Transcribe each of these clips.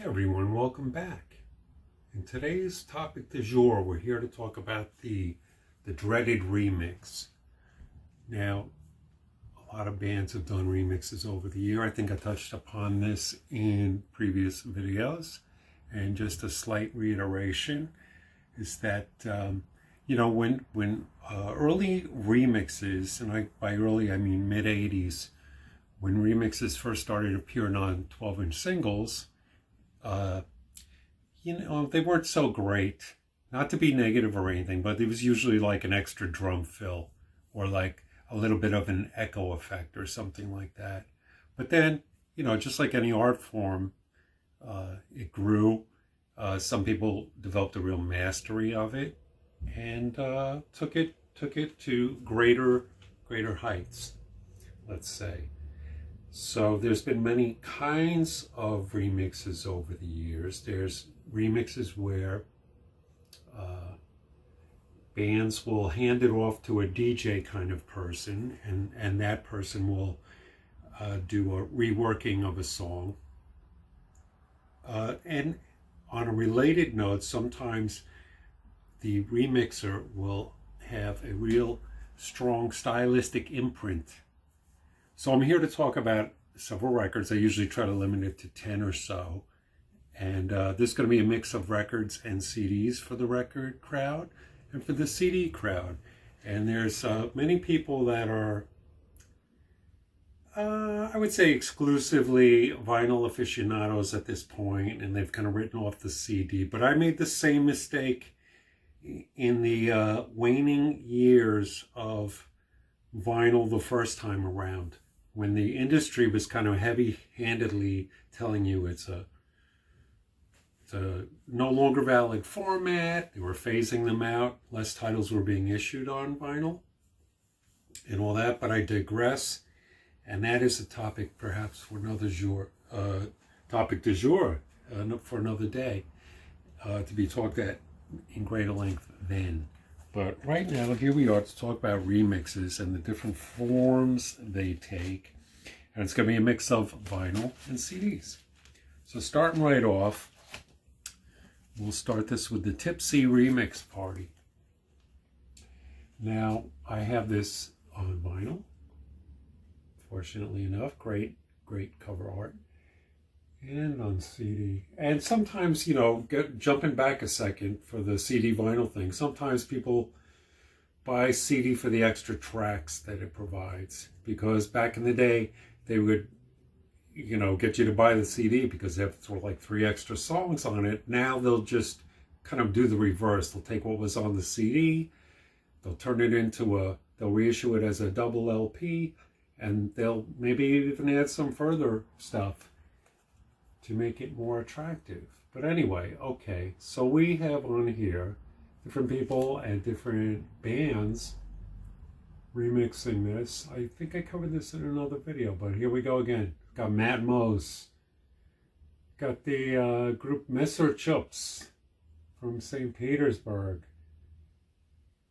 Everyone, welcome back. In today's topic du jour, we're here to talk about the dreaded remix. Now, a lot of bands have done remixes over the year. I think I touched upon this in previous videos. And just a slight reiteration is that, when early remixes, and by early I mean mid-'80s, when remixes first started appearing on 12-inch singles, they weren't so great. Not to be negative or anything, but it was usually like an extra drum fill or like a little bit of an echo effect or something like that. But then, just like any art form, it grew. Some people developed a real mastery of it and took it to greater heights, let's say. So there's been many kinds of remixes over the years. There's remixes where bands will hand it off to a DJ kind of person, and that person will do a reworking of a song. And on a related note, sometimes the remixer will have a real strong stylistic imprint. So I'm here to talk about several records. I usually try to limit it to 10 or so. And this is going to be a mix of records and CDs for the record crowd and for the CD crowd. And there's many people that are, I would say, exclusively vinyl aficionados at this point, and they've kind of written off the CD. But I made the same mistake in the waning years of vinyl the first time around, when the industry was kind of heavy-handedly telling you it's a no longer valid format. They were phasing them out. Less titles were being issued on vinyl and all that, but I digress. And that is a topic perhaps for another topic du jour for another day, to be talked at in greater length then. But right now, here we are to talk about remixes and the different forms they take. And it's going to be a mix of vinyl and CDs. So starting right off, we'll start this with the Tipsy Remix Party. Now, I have this on vinyl. Fortunately enough, great cover art. And on CD. And sometimes, jumping back a second for the CD vinyl thing, sometimes people buy CD for the extra tracks that it provides. Because back in the day, they would, get you to buy the CD because they have sort of like 3 extra songs on it. Now they'll just kind of do the reverse. They'll take what was on the CD, they'll turn it into they'll reissue it as a double LP, and they'll maybe even add some further stuff to make it more attractive. But anyway, okay, so we have on here different people and different bands remixing this. I think I covered this in another video, but here we go again. Got Matt Mose. Got the group Messer Chups from St. Petersburg.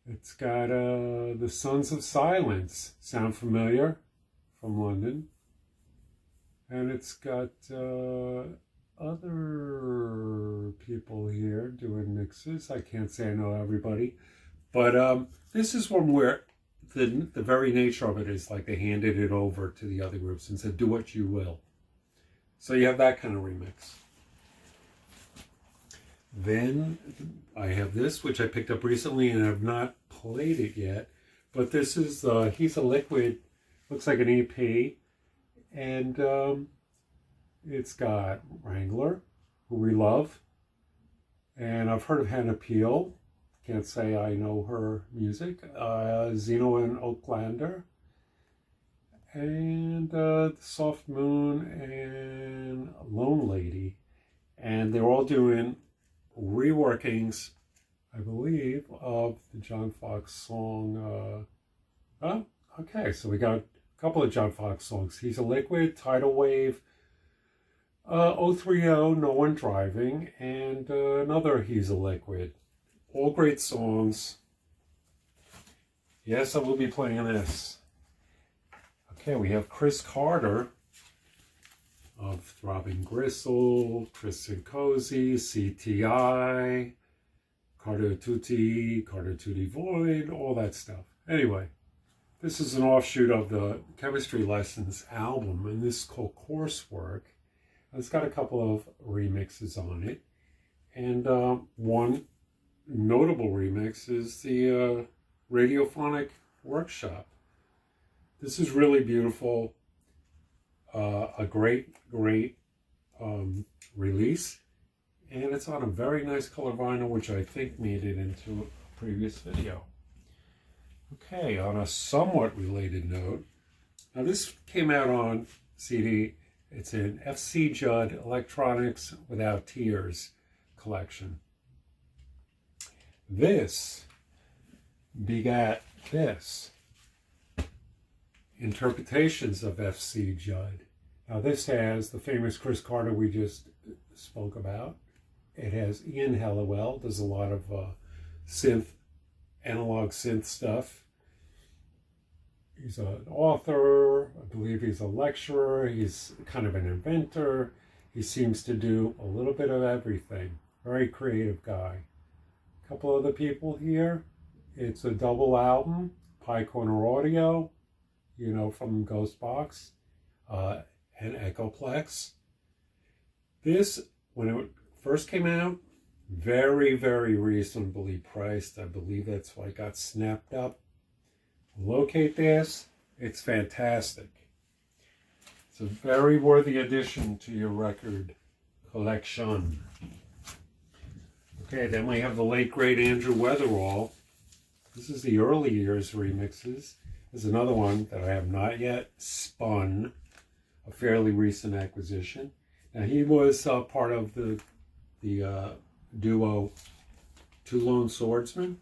It's got the Sons of Silence. Sound familiar? From London. And it's got other people here doing mixes. I can't say I know everybody. But this is one where the very nature of it is like they handed it over to the other groups and said, do what you will. So you have that kind of remix. Then I have this, which I picked up recently and have not played it yet. But this is He's a Liquid, looks like an EP. And it's got Wrangler, who we love. And I've heard of Hannah Peel. Can't say I know her music. Zeno and Oaklander. And Soft Moon and Lone Lady. And they're all doing reworkings, I believe, of the John Fox song. Okay, so we got a couple of John Fox songs. He's a Liquid, Tidal Wave, 030, No One Driving, and another He's a Liquid. All great songs. Yes, I will be playing this. Okay, we have Chris Carter of Throbbing Gristle, Tristan Cozy, CTI, Carter Tutti Void, all that stuff. Anyway, this is an offshoot of the Chemistry Lessons album, and this is called Coursework. It's got a couple of remixes on it, and one notable remix is the Radiophonic Workshop. This is really beautiful, a great release, and it's on a very nice color vinyl, which I think made it into a previous video. Okay, on a somewhat related note, now this came out on CD. It's an FC Judd Electronics Without Tears collection. This begat this, Interpretations of FC Judd. Now this has the famous Chris Carter we just spoke about. It has Ian Hallowell, does a lot of analog synth stuff. He's an author, I believe he's a lecturer, he's kind of an inventor. He seems to do a little bit of everything. Very creative guy. A couple other people here. It's a double album, Pie Corner Audio, you know, from Ghostbox, and Echoplex. This, when it first came out, very, very reasonably priced. I believe that's why it got snapped up. Locate this. It's fantastic. It's a very worthy addition to your record collection. Okay, then we have the late great Andrew Weatherall. This is the early years remixes. There's another one that I have not yet spun, a fairly recent acquisition. Now he was part of the duo Two Lone Swordsmen.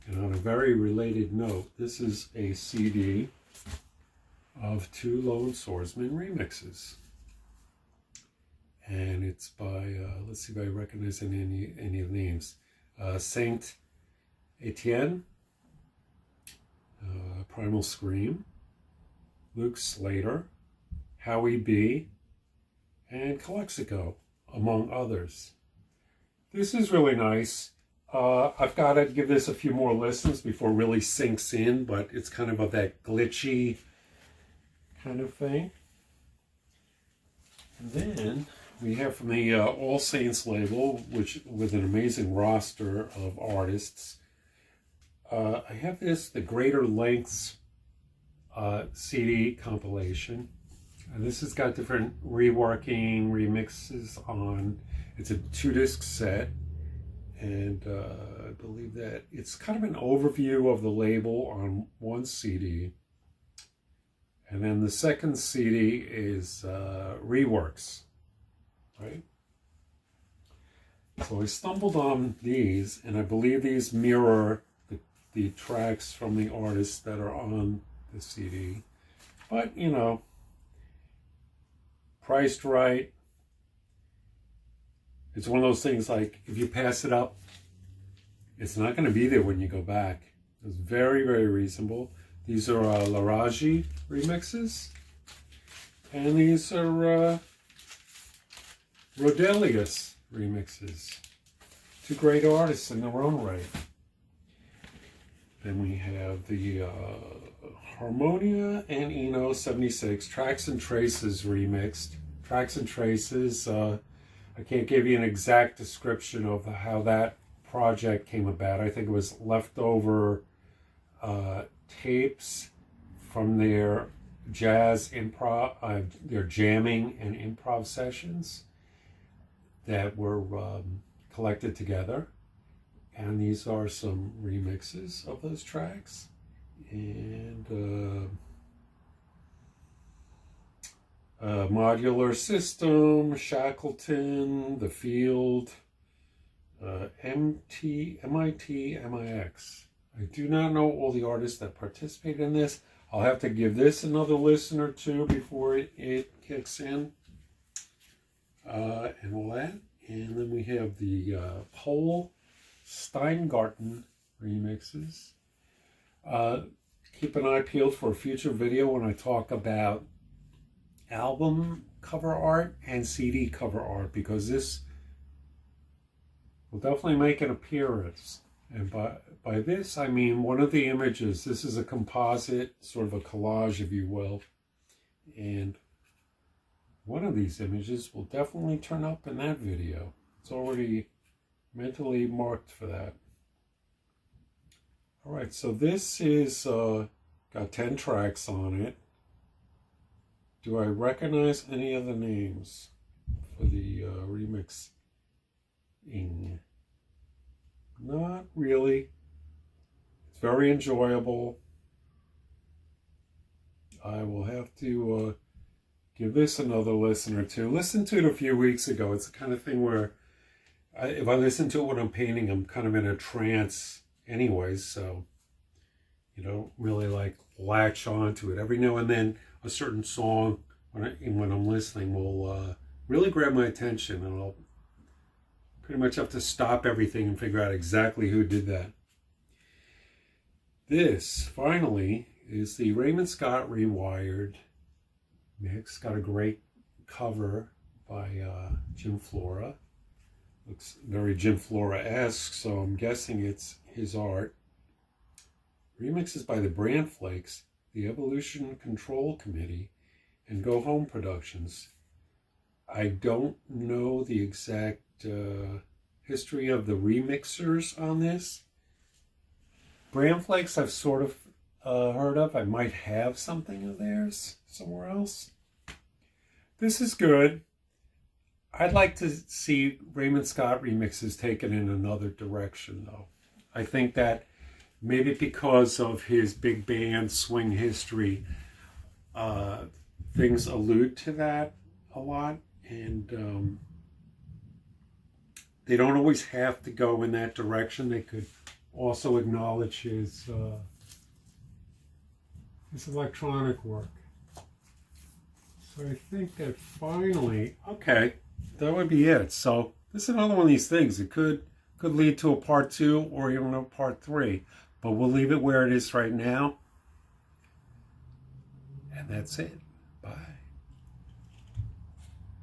And on a very related note, this is a CD of Two Lone Swordsmen remixes. And it's by, let's see if I recognize any of the names. Saint Etienne, Primal Scream, Luke Slater, Howie B, and Calexico, among others. This is really nice. I've got to give this a few more listens before it really sinks in, but it's kind of that glitchy kind of thing. And then we have from the All Saints label, which with an amazing roster of artists. I have the Greater Lengths CD compilation. And this has got different reworking, remixes on. It's a 2-disc set. And I believe that it's kind of an overview of the label on one CD. And then the second CD is reworks, right? So I stumbled on these, and I believe these mirror the tracks from the artists that are on the CD. But, you know, priced right. It's one of those things like, if you pass it up, it's not going to be there when you go back. It's very, very reasonable. These are Laraji remixes. And these are Rodelius remixes. Two great artists in their own right. Then we have the Harmonia and Eno 76 Tracks and Traces remixed. Tracks and Traces, I can't give you an exact description of how that project came about. I think it was leftover tapes from their jazz improv, their jamming and improv sessions that were collected together. And these are some remixes of those tracks. And Modular System, Shackleton, The Field, MIT, MIX. I do not know all the artists that participate in this. I'll have to give this another listen or two before it kicks in. And all that. And then we have the Pole Steingarten remixes. Keep an eye peeled for a future video when I talk about album cover art and CD cover art, because this will definitely make an appearance. And by this, I mean one of the images. This is a composite, sort of a collage, if you will. And one of these images will definitely turn up in that video. It's already mentally marked for that. All right, so this is got 10 tracks on it. Do I recognize any of the names for the remixing? Not really. It's very enjoyable. I will have to give this another listen or two. Listened to it a few weeks ago. It's the kind of thing where if I listen to it when I'm painting, I'm kind of in a trance anyways, so you don't really like latch onto it. Every now and then a certain song when I'm listening will really grab my attention, and I'll pretty much have to stop everything and figure out exactly who did that. This, finally, is the Raymond Scott Rewired mix. Got a great cover by Jim Flora. Looks very Jim Flora-esque, so I'm guessing it's his art. Remixes by the Brand Flakes, the Evolution Control Committee, and Go Home Productions. I don't know the exact history of the remixers on this. Brand Flakes I've sort of heard of. I might have something of theirs somewhere else. This is good. I'd like to see Raymond Scott remixes taken in another direction, though. I think that maybe because of his big band swing history, things allude to that a lot, and they don't always have to go in that direction. They could also acknowledge his electronic work. So I think that finally, okay, that would be it. So this is another one of these things. It could lead to a part 2 or even a part 3, but we'll leave it where it is right now. And that's it. Bye.